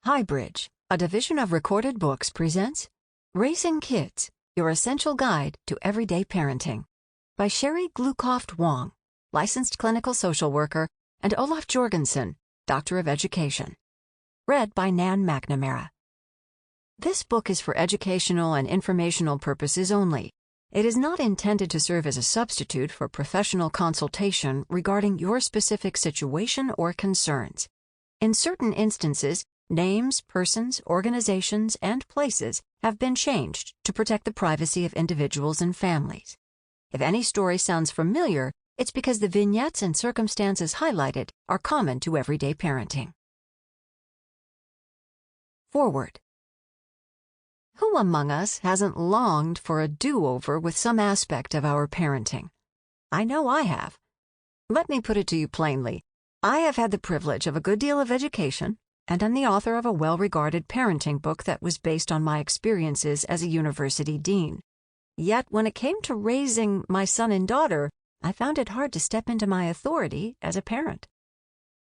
HighBridge, a division of Recorded Books, presents Raising Kids, Your Essential Guide to Everyday Parenting by Sheri Wong, licensed clinical social worker, and Olaf Jorgenson, Doctor of Education. Read by Nan Mcnamara. This book is for educational and informational purposes only. It is not intended to serve as a substitute for professional consultation regarding your specific situation or concerns. In certain instances, names, persons, organizations, and places have been changed to protect the privacy of individuals and families. If any story sounds familiar, it's because the vignettes and circumstances highlighted are common to everyday parenting. Forward. Who among us hasn't longed for a do-over with some aspect of our parenting? I know I have. Let me put it to you plainly. I have had the privilege of a good deal of education, and I'm the author of a well-regarded parenting book that was based on my experiences as a university dean. Yet when it came to raising my son and daughter, I found it hard to step into my authority as a parent.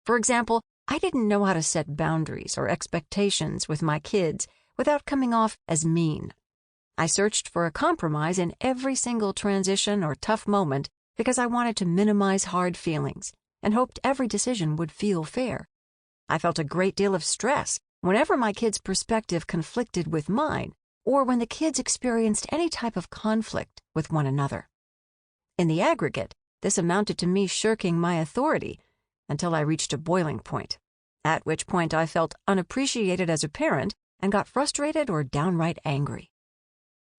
For example, I didn't know how to set boundaries or expectations with my kids without coming off as mean. I searched for a compromise in every single transition or tough moment because I wanted to minimize hard feelings and hoped every decision would feel fair. I felt a great deal of stress whenever my kids' perspective conflicted with mine or when the kids experienced any type of conflict with one another. In the aggregate, this amounted to me shirking my authority until I reached a boiling point, at which point I felt unappreciated as a parent and got frustrated or downright angry.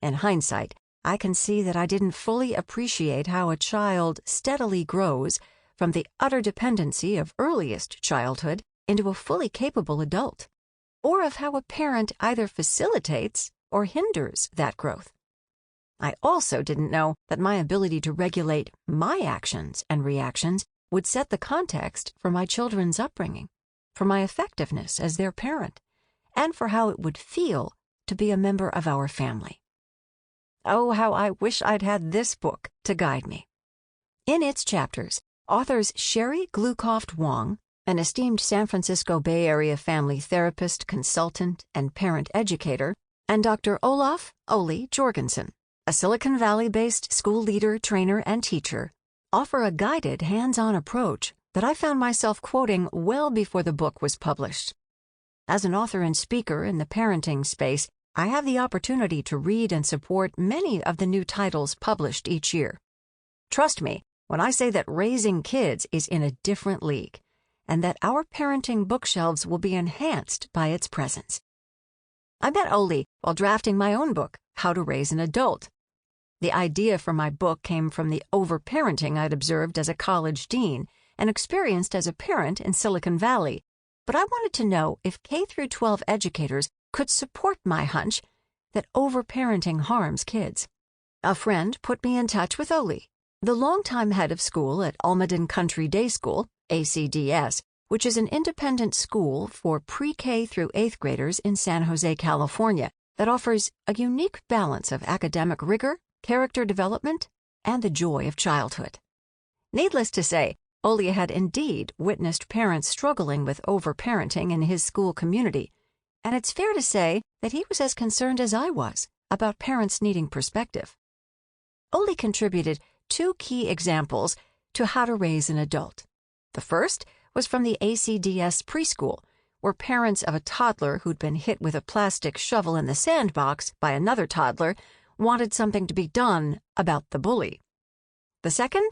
In hindsight, I can see that I didn't fully appreciate how a child steadily grows from the utter dependency of earliest childhood into a fully capable adult, or of how a parent either facilitates or hinders that growth. I also didn't know that my ability to regulate my actions and reactions would set the context for my children's upbringing, for my effectiveness as their parent, and for how it would feel to be a member of our family. Oh, how I wish I'd had this book to guide me. In its chapters, authors Sheri Wong, an esteemed San Francisco Bay Area family therapist, consultant, and parent educator, and Dr. Olaf Jorgenson, a Silicon Valley-based school leader, trainer, and teacher, offer a guided, hands-on approach that I found myself quoting well before the book was published. As an author and speaker in the parenting space, I have the opportunity to read and support many of the new titles published each year. Trust me when I say that raising kids is in a different league, and that our parenting bookshelves will be enhanced by its presence. I met Oli while drafting my own book, How to Raise an Adult. The idea for my book came from the overparenting I'd observed as a college dean and experienced as a parent in Silicon Valley, but I wanted to know if K-12 educators could support my hunch that overparenting harms kids. A friend put me in touch with Oli, the longtime head of school at Almaden Country Day School, ACDS, which is an independent school for pre-K through 8th graders in San Jose, California, that offers a unique balance of academic rigor, character development, and the joy of childhood. Needless to say, Oli had indeed witnessed parents struggling with overparenting in his school community, and it's fair to say that he was as concerned as I was about parents needing perspective. Oli contributed 2 key examples to how to raise an adult. The first was from the ACDS preschool, where parents of a toddler who'd been hit with a plastic shovel in the sandbox by another toddler wanted something to be done about the bully. The second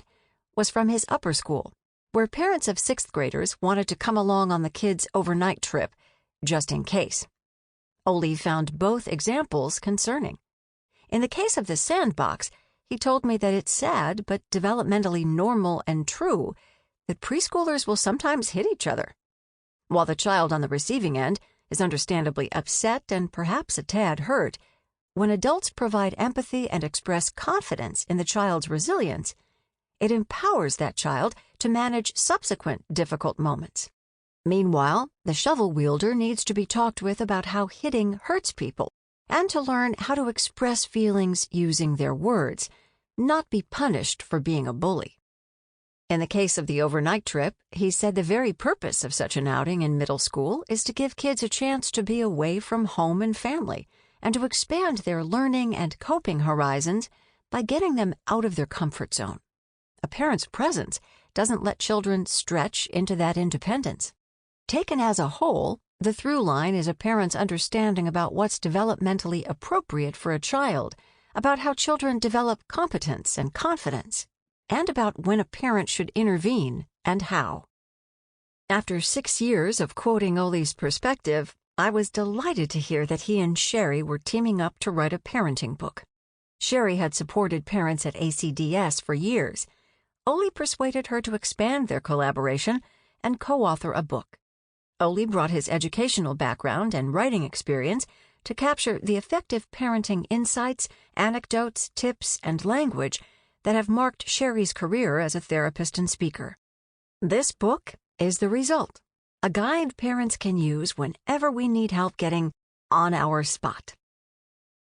was from his upper school, where parents of 6th graders wanted to come along on the kids' overnight trip, just in case. Oli found both examples concerning. In the case of the sandbox, he told me that it's sad but developmentally normal and true that preschoolers will sometimes hit each other. While the child on the receiving end is understandably upset and perhaps a tad hurt, when adults provide empathy and express confidence in the child's resilience, it empowers that child to manage subsequent difficult moments. Meanwhile, the shovel wielder needs to be talked with about how hitting hurts people and to learn how to express feelings using their words, not be punished for being a bully. In the case of the overnight trip, he said the very purpose of such an outing in middle school is to give kids a chance to be away from home and family and to expand their learning and coping horizons by getting them out of their comfort zone. A parent's presence doesn't let children stretch into that independence. Taken as a whole, the through line is a parent's understanding about what's developmentally appropriate for a child, about how children develop competence and confidence, and about when a parent should intervene and how. After 6 years of quoting Oli's perspective, I was delighted to hear that he and Sheri were teaming up to write a parenting book. Sheri had supported parents at ACDS for years. Oli persuaded her to expand their collaboration and co-author a book. Oli brought his educational background and writing experience to capture the effective parenting insights, anecdotes, tips, and language that have marked Sheri's career as a therapist and speaker. This book is the result, a guide parents can use whenever we need help getting on our spot.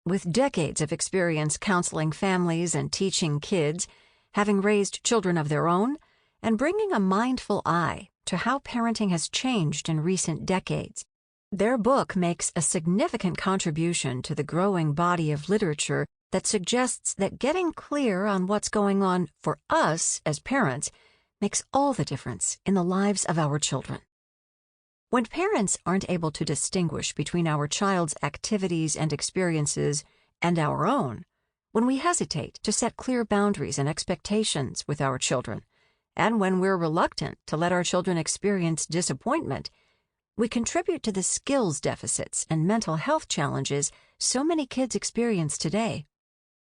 With decades of experience counseling families and teaching kids, having raised children of their own, and bringing a mindful eye to how parenting has changed in recent decades, their book makes a significant contribution to the growing body of literature that suggests that getting clear on what's going on for us as parents makes all the difference in the lives of our children. When parents aren't able to distinguish between our child's activities and experiences and our own, when we hesitate to set clear boundaries and expectations with our children, and when we're reluctant to let our children experience disappointment, we contribute to the skills deficits and mental health challenges so many kids experience today.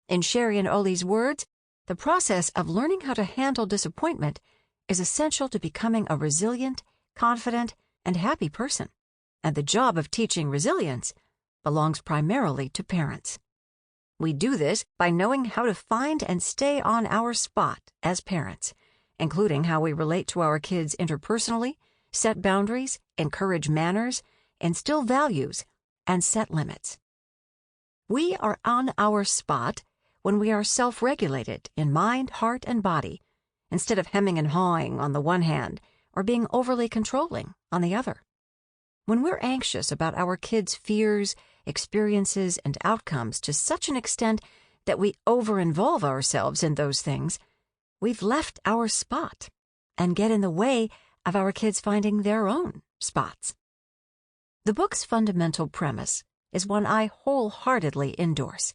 In Sheri and Oli's words, the process of learning how to handle disappointment is essential to becoming a resilient, confident, and happy person, and the job of teaching resilience belongs primarily to parents. We do this by knowing how to find and stay on our spot as parents, including how we relate to our kids interpersonally, set boundaries, encourage manners, instill values, and set limits. We are on our spot when we are self-regulated in mind, heart, and body, instead of hemming and hawing on the one hand or being overly controlling on the other. When we're anxious about our kids' fears, experiences, and outcomes to such an extent that we over-involve ourselves in those things, we've left our spot and get in the way of our kids finding their own spots. The book's fundamental premise is one I wholeheartedly endorse.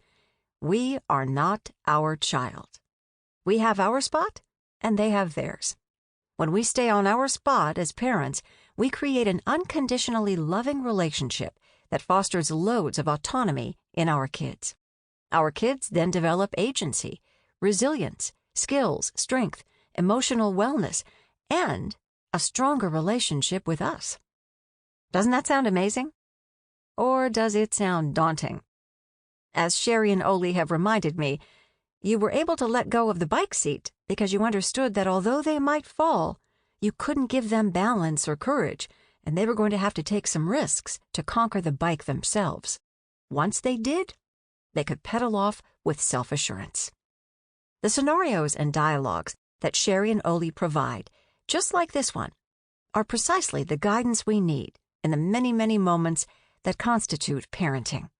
We are not our child. We have our spot, and they have theirs. When we stay on our spot as parents, we create an unconditionally loving relationship that fosters loads of autonomy in our kids. Our kids then develop agency, resilience, skills, strength, emotional wellness, and a stronger relationship with us. Doesn't that sound amazing? Or does it sound daunting? As Sheri and Oli have reminded me, you were able to let go of the bike seat because you understood that although they might fall, you couldn't give them balance or courage, and they were going to have to take some risks to conquer the bike themselves. Once they did, they could pedal off with self-assurance. The scenarios and dialogues that Sheri and Oli provide, just like this one, are precisely the guidance we need in the many, many moments that constitute parenting.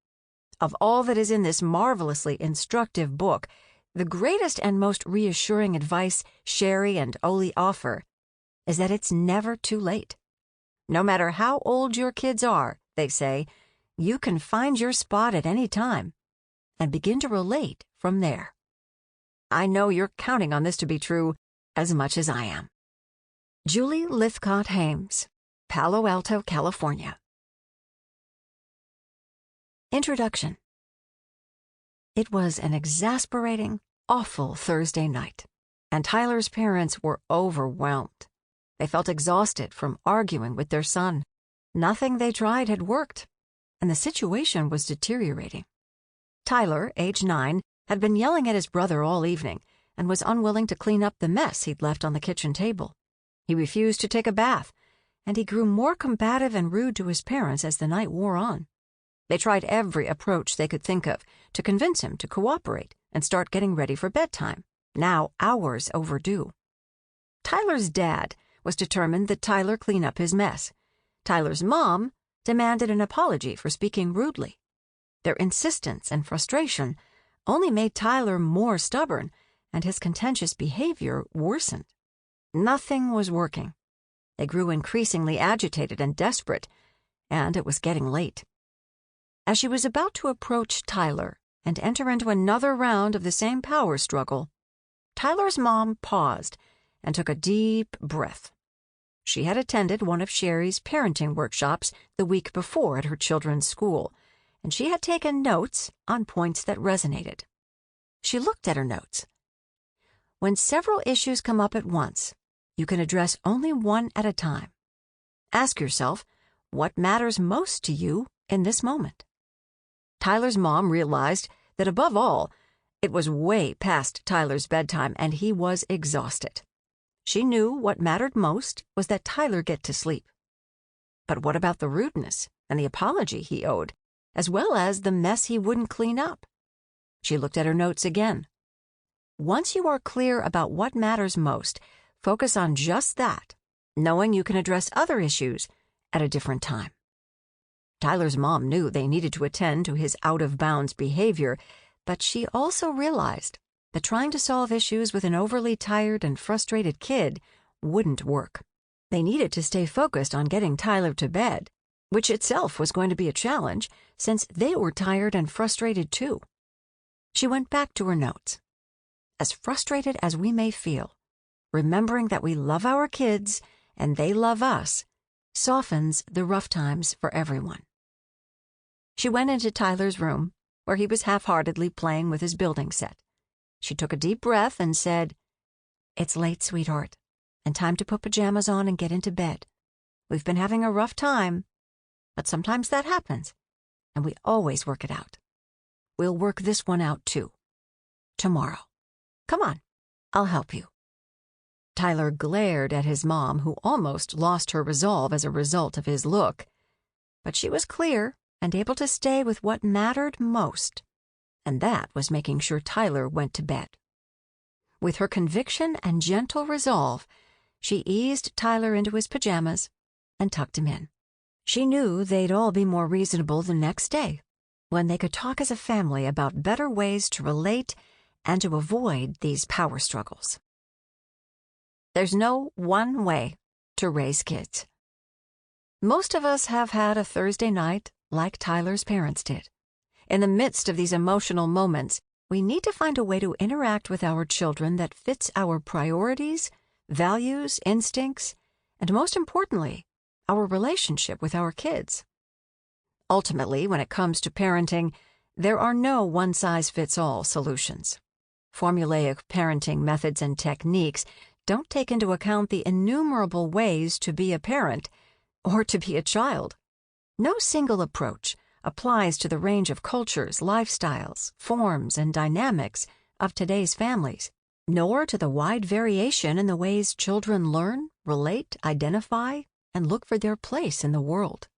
Of all that is in this marvelously instructive book, the greatest and most reassuring advice Sheri and Oli offer is that it's never too late. No matter how old your kids are, they say, you can find your spot at any time and begin to relate from there. I know you're counting on this to be true as much as I am. Julie Lithcott-Hames, Palo Alto, California. Introduction. It was an exasperating, awful Thursday night, and Tyler's parents were overwhelmed. They felt exhausted from arguing with their son. Nothing they tried had worked, and the situation was deteriorating. Tyler, age 9, had been yelling at his brother all evening and was unwilling to clean up the mess he'd left on the kitchen table. He refused to take a bath, and he grew more combative and rude to his parents as the night wore on. They tried every approach they could think of to convince him to cooperate and start getting ready for bedtime, now hours overdue. Tyler's dad was determined that Tyler clean up his mess. Tyler's mom demanded an apology for speaking rudely. Their insistence and frustration only made Tyler more stubborn, and his contentious behavior worsened. Nothing was working. They grew increasingly agitated and desperate, and it was getting late. As she was about to approach Tyler and enter into another round of the same power struggle, Tyler's mom paused and took a deep breath. She had attended one of Sheri's parenting workshops the week before at her children's school, and she had taken notes on points that resonated. She looked at her notes. When several issues come up at once, you can address only one at a time. Ask yourself, what matters most to you in this moment? Tyler's mom realized that above all, it was way past Tyler's bedtime and he was exhausted. She knew what mattered most was that Tyler get to sleep. But what about the rudeness and the apology he owed, as well as the mess he wouldn't clean up? She looked at her notes again. Once you are clear about what matters most, focus on just that, knowing you can address other issues at a different time. Tyler's mom knew they needed to attend to his out-of-bounds behavior, but she also realized that trying to solve issues with an overly tired and frustrated kid wouldn't work. They needed to stay focused on getting Tyler to bed, which itself was going to be a challenge since they were tired and frustrated too. She went back to her notes. As frustrated as we may feel, remembering that we love our kids and they love us softens the rough times for everyone. She went into Tyler's room, where he was half-heartedly playing with his building set. She took a deep breath and said, "It's late, sweetheart, and time to put pajamas on and get into bed. We've been having a rough time, but sometimes that happens, and we always work it out. We'll work this one out, too. Tomorrow. Come on, I'll help you." Tyler glared at his mom, who almost lost her resolve as a result of his look. But she was clear and able to stay with what mattered most, and that was making sure Tyler went to bed. With her conviction and gentle resolve, she eased Tyler into his pajamas and tucked him in. She knew they'd all be more reasonable the next day, when they could talk as a family about better ways to relate and to avoid these power struggles. There's no one way to raise kids. Most of us have had a Thursday night like Tyler's parents did. In the midst of these emotional moments, we need to find a way to interact with our children that fits our priorities, values, instincts, and most importantly, our relationship with our kids. Ultimately, when it comes to parenting, there are no one-size-fits-all solutions. Formulaic parenting methods and techniques don't take into account the innumerable ways to be a parent or to be a child. No single approach applies to the range of cultures, lifestyles, forms, and dynamics of today's families, nor to the wide variation in the ways children learn, relate, identify, and look for their place in the world.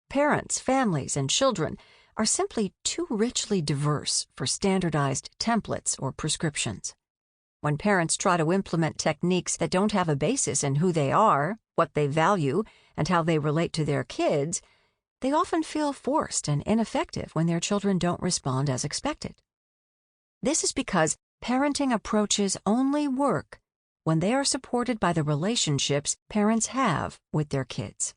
Parents, families, and children are simply too richly diverse for standardized templates or prescriptions. When parents try to implement techniques that don't have a basis in who they are, what they value, and how they relate to their kids, they often feel forced and ineffective when their children don't respond as expected. This is because parenting approaches only work when they are supported by the relationships parents have with their kids.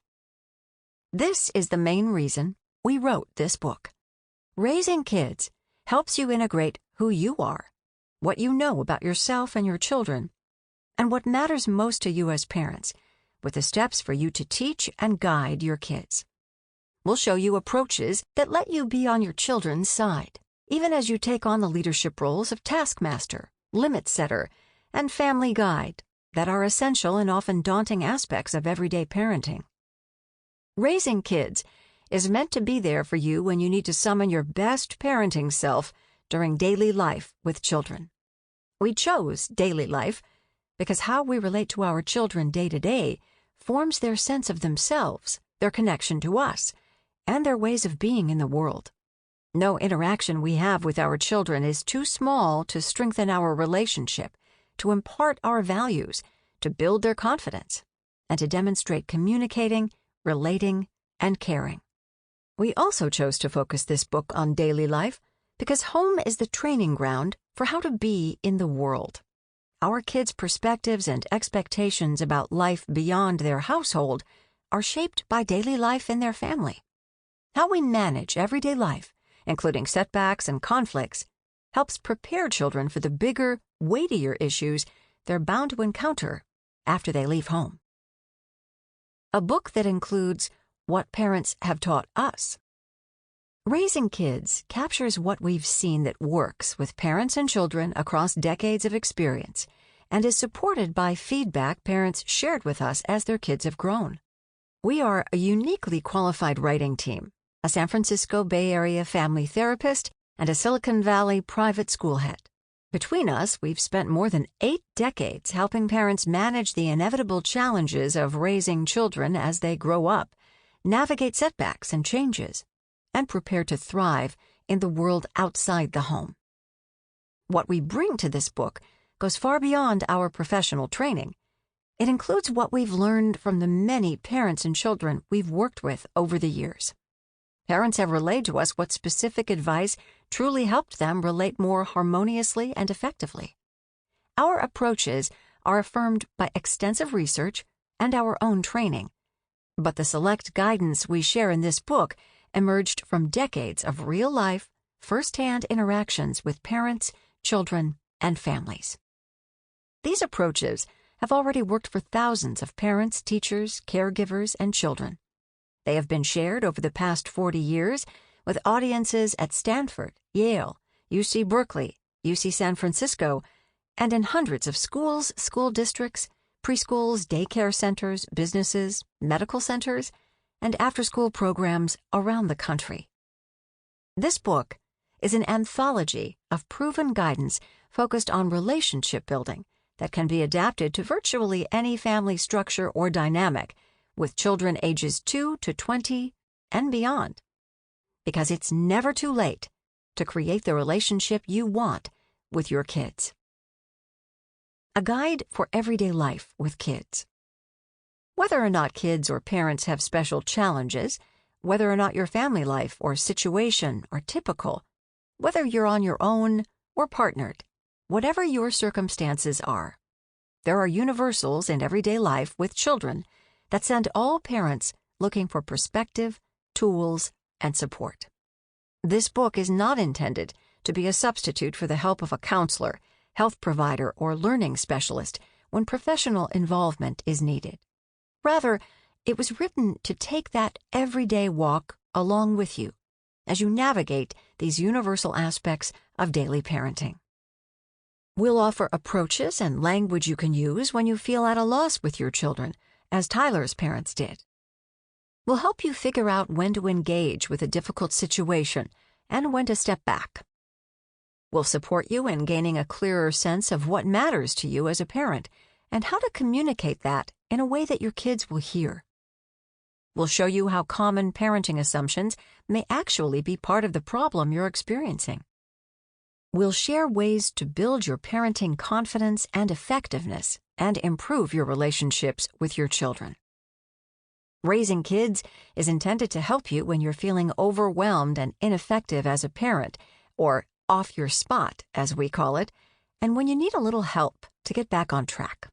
This is the main reason we wrote this book. Raising kids helps you integrate who you are, what you know about yourself and your children, and what matters most to you as parents, with the steps for you to teach and guide your kids. We'll show you approaches that let you be on your children's side, even as you take on the leadership roles of taskmaster, limit setter, and family guide that are essential and often daunting aspects of everyday parenting. Raising kids is meant to be there for you when you need to summon your best parenting self during daily life with children. We chose daily life because how we relate to our children day to day forms their sense of themselves, their connection to us, and their ways of being in the world. No interaction we have with our children is too small to strengthen our relationship, to impart our values, to build their confidence and to demonstrate communicating, relating, and caring. We also chose to focus this book on daily life because home is the training ground for how to be in the world. Our kids' perspectives and expectations about life beyond their household are shaped by daily life in their family. How we manage everyday life, including setbacks and conflicts, helps prepare children for the bigger, weightier issues they're bound to encounter after they leave home. A book that includes what parents have taught us. Raising Kids captures what we've seen that works with parents and children across decades of experience and is supported by feedback parents shared with us as their kids have grown. We are a uniquely qualified writing team, a San Francisco Bay Area family therapist, and a Silicon Valley private school head. Between us, we've spent more than 8 decades helping parents manage the inevitable challenges of raising children as they grow up, navigate setbacks and changes, and prepare to thrive in the world outside the home. What we bring to this book goes far beyond our professional training. It includes what we've learned from the many parents and children we've worked with over the years. Parents have relayed to us what specific advice truly helped them relate more harmoniously and effectively. Our approaches are affirmed by extensive research and our own training, but the select guidance we share in this book emerged from decades of real-life, first-hand interactions with parents, children, and families. These approaches have already worked for thousands of parents, teachers, caregivers, and children. They have been shared over the past 40 years with audiences at Stanford, Yale, UC Berkeley, UC San Francisco, and in hundreds of schools, school districts, preschools, daycare centers, businesses, medical centers, and after-school programs around the country. This book is an anthology of proven guidance focused on relationship building that can be adapted to virtually any family structure or dynamic, with children ages 2 to 20 and beyond. Because it's never too late to create the relationship you want with your kids. A guide for everyday life with kids. Whether or not kids or parents have special challenges, whether or not your family life or situation are typical, whether you're on your own or partnered, whatever your circumstances are, there are universals in everyday life with children that send all parents looking for perspective, tools, and support. This book is not intended to be a substitute for the help of a counselor, health provider, or learning specialist when professional involvement is needed. Rather, it was written to take that everyday walk along with you as you navigate these universal aspects of daily parenting. We'll offer approaches and language you can use when you feel at a loss with your children, as Tyler's parents did. We'll help you figure out when to engage with a difficult situation and when to step back. We'll support you in gaining a clearer sense of what matters to you as a parent and how to communicate that in a way that your kids will hear. We'll show you how common parenting assumptions may actually be part of the problem you're experiencing. We'll share ways to build your parenting confidence and effectiveness and improve your relationships with your children. Raising Kids is intended to help you when you're feeling overwhelmed and ineffective as a parent, or off your spot, as we call it, and when you need a little help to get back on track.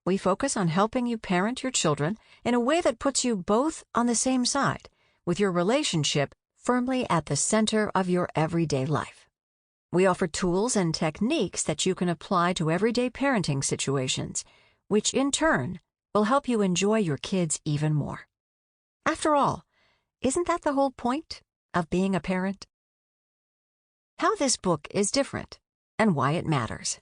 We focus on helping you parent your children in a way that puts you both on the same side, with your relationship firmly at the center of your everyday life. We offer tools and techniques that you can apply to everyday parenting situations, which in turn will help you enjoy your kids even more. After all, isn't that the whole point of being a parent? How this book is different and why it matters.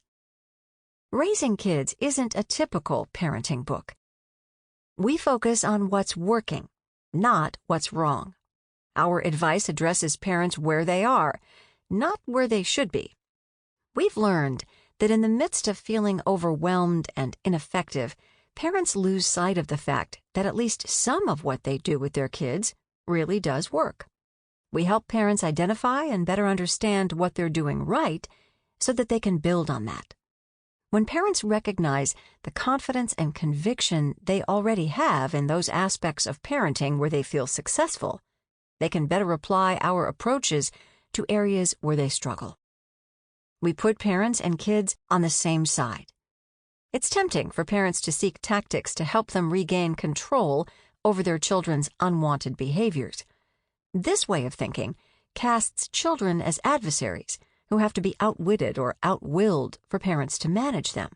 Raising Kids isn't a typical parenting book. We focus on what's working, not what's wrong. Our advice addresses parents where they are, not where they should be. We've learned that in the midst of feeling overwhelmed and ineffective, parents lose sight of the fact that at least some of what they do with their kids really does work. We help parents identify and better understand what they're doing right so that they can build on that. When parents recognize the confidence and conviction they already have in those aspects of parenting where they feel successful, they can better apply our approaches to areas where they struggle. We put parents and kids on the same side. It's tempting for parents to seek tactics to help them regain control over their children's unwanted behaviors. This way of thinking casts children as adversaries who have to be outwitted or outwilled for parents to manage them.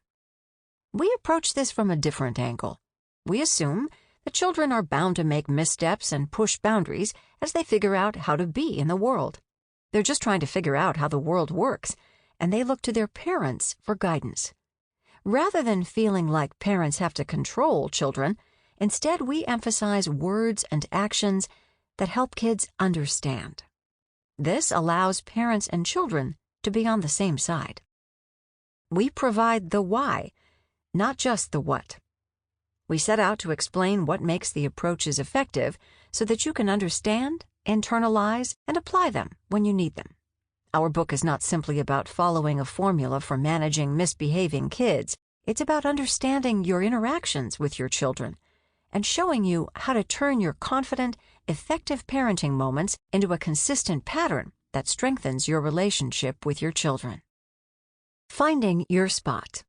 We approach this from a different angle. We assume that children are bound to make missteps and push boundaries as they figure out how to be in the world. They're just trying to figure out how the world works, and they look to their parents for guidance. Rather than feeling like parents have to control children, instead we emphasize words and actions that help kids understand. This allows parents and children to be on the same side. We provide the why, not just the what. We set out to explain what makes the approaches effective so that you can understand, internalize, and apply them when you need them. Our book is not simply about following a formula for managing misbehaving kids. It's about understanding your interactions with your children and showing you how to turn your confident, effective parenting moments into a consistent pattern that strengthens your relationship with your children. Finding your spot,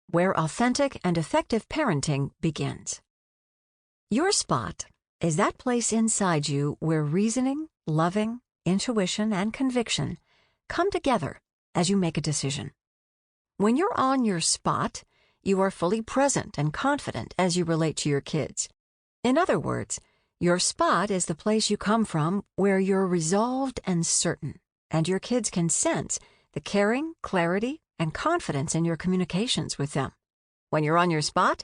where authentic and effective parenting begins. Your spot is that place inside you where reasoning, loving, intuition, and conviction come together as you make a decision. When you're on your spot, you are fully present and confident as you relate to your kids. In other words, your spot is the place you come from where you're resolved and certain, and your kids can sense the caring, clarity, and confidence in your communications with them. When you're on your spot,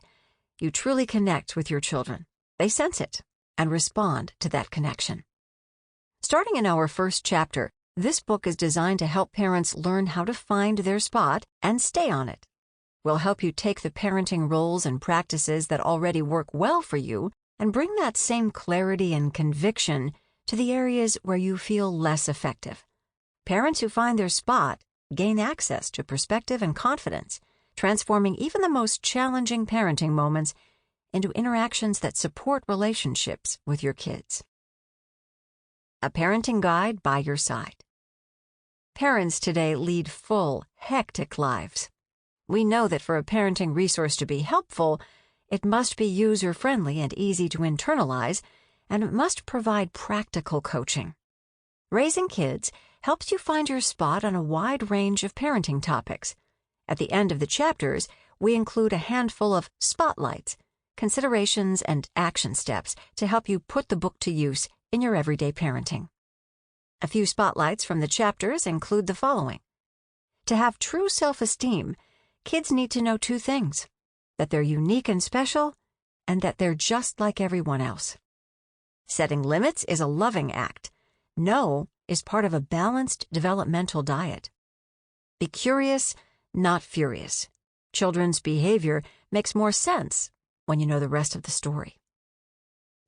you truly connect with your children. They sense it and respond to that connection. Starting in our first chapter, this book is designed to help parents learn how to find their spot and stay on it. We'll help you take the parenting roles and practices that already work well for you and bring that same clarity and conviction to the areas where you feel less effective. Parents who find their spot gain access to perspective and confidence, transforming even the most challenging parenting moments into interactions that support relationships with your kids. A parenting guide by your side. Parents today lead full, hectic lives. We know that for a parenting resource to be helpful, it must be user-friendly and easy to internalize, and it must provide practical coaching. Raising kids helps you find your spot on a wide range of parenting topics. At the end of the chapters, we include a handful of spotlights, considerations, and action steps to help you put the book to use in your everyday parenting. A few spotlights from the chapters include the following. To have true self-esteem, kids need to know two things: that they're unique and special, and that they're just like everyone else. Setting limits is a loving act. No is part of a balanced developmental diet. Be curious, not furious. Children's behavior makes more sense when you know the rest of the story.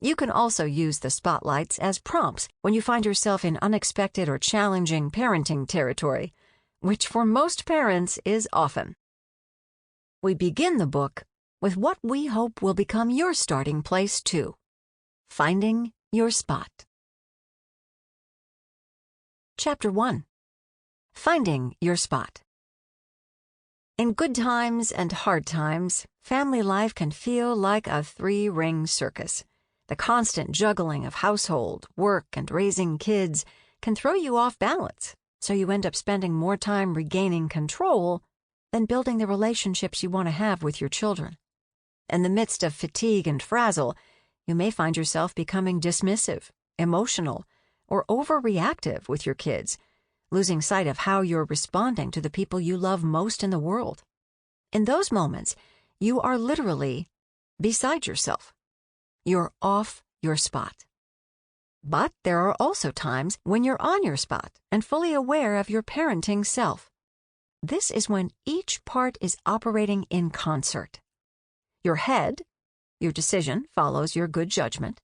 You can also use the spotlights as prompts when you find yourself in unexpected or challenging parenting territory, which for most parents is often. We begin the book with what we hope will become your starting place too: finding your spot. Chapter 1. Finding your spot. In good times and hard times, family life can feel like a three-ring circus. The constant juggling of household, work, and raising kids can throw you off balance, so you end up spending more time regaining control than building the relationships you want to have with your children. In the midst of fatigue and frazzle, you may find yourself becoming dismissive, emotional, or overreactive with your kids, losing sight of how you're responding to the people you love most in the world. In those moments, you are literally beside yourself. You're off your spot. But there are also times when you're on your spot and fully aware of your parenting self. This is when each part is operating in concert. Your head, your decision, follows your good judgment.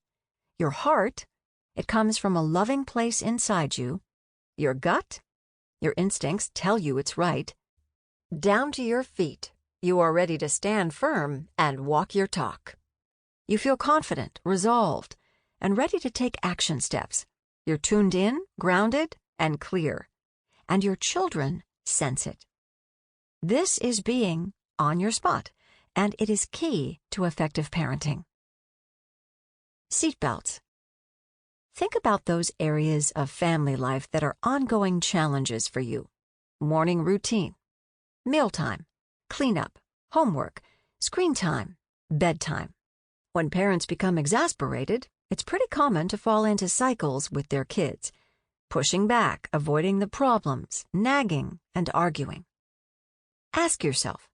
Your heart, it comes from a loving place inside you. Your gut, your instincts tell you it's right. Down to your feet, You are ready to stand firm and walk your talk. You feel confident, resolved, and ready to take action steps. You're tuned in, grounded, and clear. And your children sense it. This is being on your spot, and it is key to effective parenting. Seatbelts. Think about those areas of family life that are ongoing challenges for you. Morning routine, mealtime, cleanup, homework, screen time, bedtime. When parents become exasperated, it's pretty common to fall into cycles with their kids, pushing back, avoiding the problems, nagging, and arguing. Ask yourself,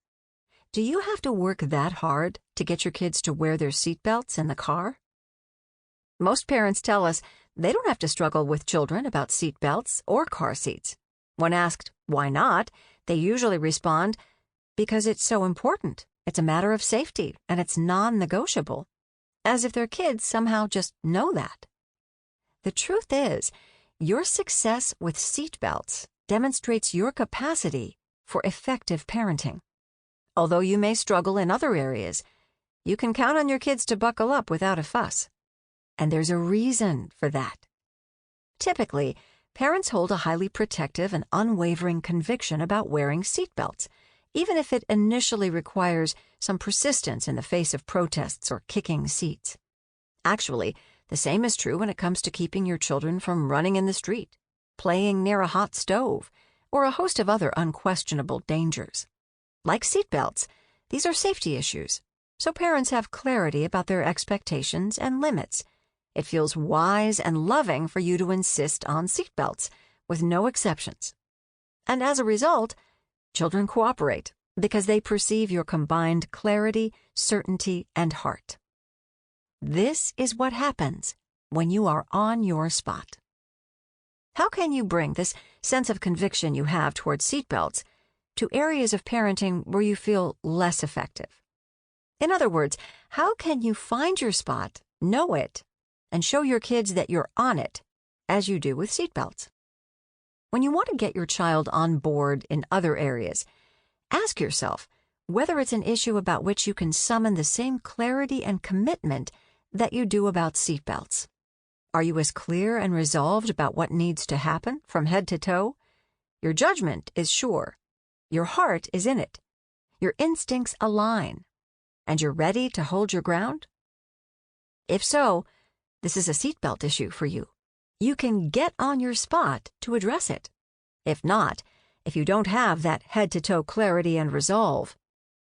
do you have to work that hard to get your kids to wear their seatbelts in the car? Most parents tell us they don't have to struggle with children about seatbelts or car seats. When asked why not, they usually respond, because it's so important. It's a matter of safety, and it's non-negotiable. As if their kids somehow just know that. The truth is, your success with seatbelts demonstrates your capacity for effective parenting. Although you may struggle in other areas, you can count on your kids to buckle up without a fuss. And there's a reason for that. Typically, parents hold a highly protective and unwavering conviction about wearing seatbelts, even if it initially requires some persistence in the face of protests or kicking seats. Actually, the same is true when it comes to keeping your children from running in the street, playing near a hot stove, or a host of other unquestionable dangers. Like seatbelts, these are safety issues, so parents have clarity about their expectations and limits. It feels wise and loving for you to insist on seatbelts, with no exceptions. And as a result, children cooperate because they perceive your combined clarity, certainty, and heart. This is what happens when you are on your spot. How can you bring this sense of conviction you have towards seatbelts to areas of parenting where you feel less effective? In other words, how can you find your spot, know it, and show your kids that you're on it, as you do with seatbelts? When you want to get your child on board in other areas, ask yourself whether it's an issue about which you can summon the same clarity and commitment that you do about seatbelts. Are you as clear and resolved about what needs to happen from head to toe? Your judgment is sure. Your heart is in it. Your instincts align. And you're ready to hold your ground? If so, this is a seatbelt issue for you. You can get on your spot to address it. If not, if you don't have that head-to-toe clarity and resolve,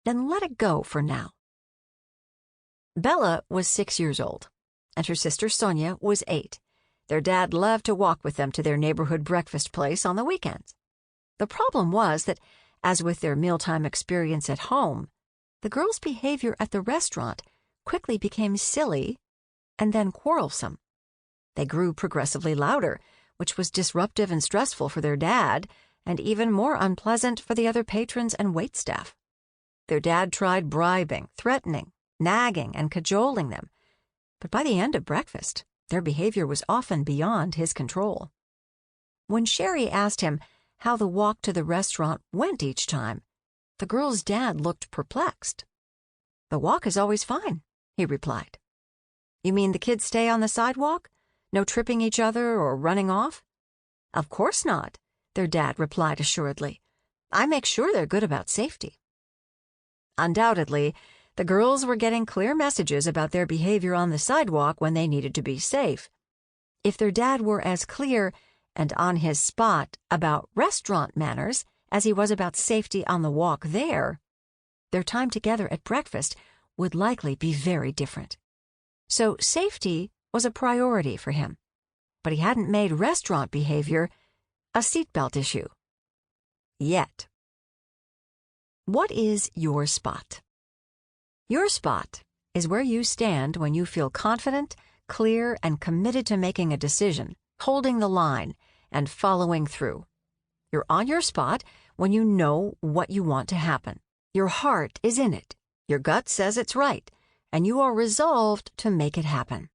then let it go for now. Bella was 6 years old, and her sister Sonia was 8. Their dad loved to walk with them to their neighborhood breakfast place on the weekends. The problem was that, as with their mealtime experience at home, the girls' behavior at the restaurant quickly became silly and then quarrelsome. They grew progressively louder, which was disruptive and stressful for their dad, and even more unpleasant for the other patrons and waitstaff. Their dad tried bribing, threatening, nagging, and cajoling them, but by the end of breakfast, their behavior was often beyond his control. When Sheri asked him how the walk to the restaurant went each time, the girl's dad looked perplexed. "The walk is always fine," he replied. "You mean the kids stay on the sidewalk? No tripping each other or running off?" "Of course not," their dad replied assuredly. "I make sure they're good about safety." Undoubtedly, the girls were getting clear messages about their behavior on the sidewalk when they needed to be safe. If their dad were as clear and on his spot about restaurant manners as he was about safety on the walk there, their time together at breakfast would likely be very different. So safety was a priority for him, but he hadn't made restaurant behavior a seatbelt issue. Yet. What is your spot? Your spot is where you stand when you feel confident, clear, and committed to making a decision, holding the line, and following through. You're on your spot when you know what you want to happen. Your heart is in it. Your gut says it's right, and you are resolved to make it happen.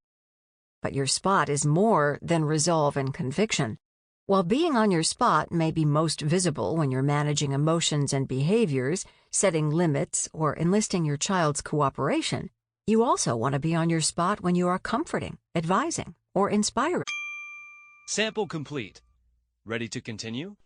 But your spot is more than resolve and conviction. While being on your spot may be most visible when you're managing emotions and behaviors, setting limits, or enlisting your child's cooperation, you also want to be on your spot when you are comforting, advising, or inspiring. Sample complete. Ready to continue?